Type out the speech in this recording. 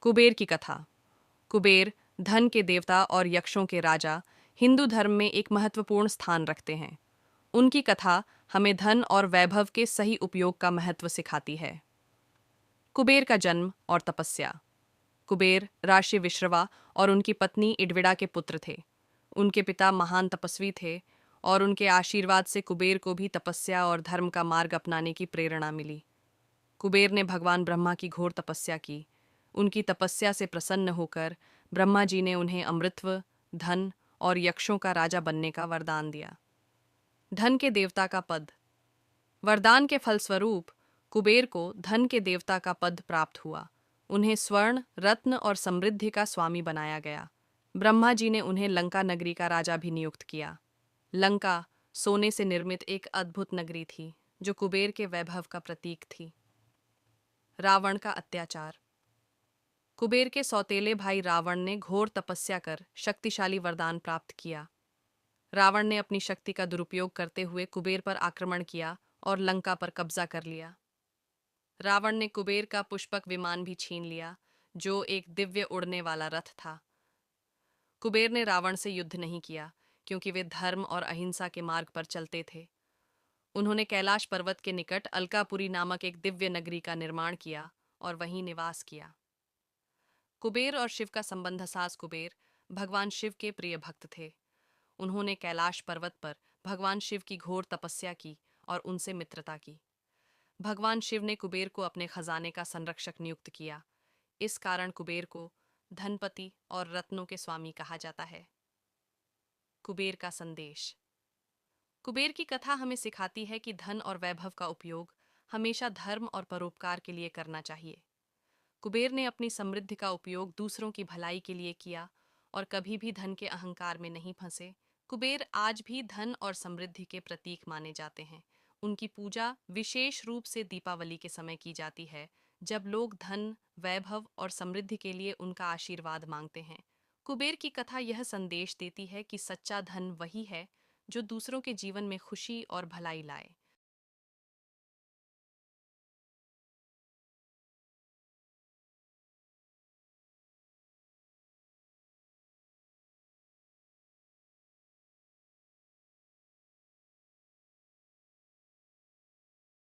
कुबेर की कथा। कुबेर धन के देवता और यक्षों के राजा हिंदू धर्म में एक महत्वपूर्ण स्थान रखते हैं। उनकी कथा हमें धन और वैभव के सही उपयोग का महत्व सिखाती है। कुबेर का जन्म और तपस्या। कुबेर राशि विश्रवा और उनकी पत्नी इडविड़ा के पुत्र थे। उनके पिता महान तपस्वी थे और उनके आशीर्वाद से कुबेर को भी तपस्या और धर्म का मार्ग अपनाने की प्रेरणा मिली। कुबेर ने भगवान ब्रह्मा की घोर तपस्या की। उनकी तपस्या से प्रसन्न होकर ब्रह्मा जी ने उन्हें अमृतत्व, धन और यक्षों का राजा बनने का वरदान दिया। धन के देवता का पद। वरदान के फलस्वरूप कुबेर को धन के देवता का पद प्राप्त हुआ। उन्हें स्वर्ण, रत्न और समृद्धि का स्वामी बनाया गया। ब्रह्मा जी ने उन्हें लंका नगरी का राजा भी नियुक्त किया। लंका सोने से निर्मित एक अद्भुत नगरी थी जो कुबेर के वैभव का प्रतीक थी। रावण का अत्याचार। कुबेर के सौतेले भाई रावण ने घोर तपस्या कर शक्तिशाली वरदान प्राप्त किया। रावण ने अपनी शक्ति का दुरुपयोग करते हुए कुबेर पर आक्रमण किया और लंका पर कब्जा कर लिया। रावण ने कुबेर का पुष्पक विमान भी छीन लिया, जो एक दिव्य उड़ने वाला रथ था। कुबेर ने रावण से युद्ध नहीं किया, क्योंकि वे धर्म और अहिंसा के मार्ग पर चलते थे। उन्होंने कैलाश पर्वत के निकट अलकापुरी नामक एक दिव्य नगरी का निर्माण किया और वहीं निवास किया। कुबेर और शिव का संबंध। सास कुबेर भगवान शिव के प्रिय भक्त थे। उन्होंने कैलाश पर्वत पर भगवान शिव की घोर तपस्या की और उनसे मित्रता की। भगवान शिव ने कुबेर को अपने खजाने का संरक्षक नियुक्त किया। इस कारण कुबेर को धनपति और रत्नों के स्वामी कहा जाता है। कुबेर का संदेश। कुबेर की कथा हमें सिखाती है कि धन और वैभव का उपयोग हमेशा धर्म और परोपकार के लिए करना चाहिए। कुबेर ने अपनी समृद्धि का उपयोग दूसरों की भलाई के लिए किया और कभी भी धन के अहंकार में नहीं फंसे। कुबेर आज भी धन और समृद्धि के प्रतीक माने जाते हैं। उनकी पूजा विशेष रूप से दीपावली के समय की जाती है, जब लोग धन, वैभव और समृद्धि के लिए उनका आशीर्वाद मांगते हैं। कुबेर की कथा यह संदेश देती है कि सच्चा धन वही है जो दूसरों के जीवन में खुशी और भलाई लाए।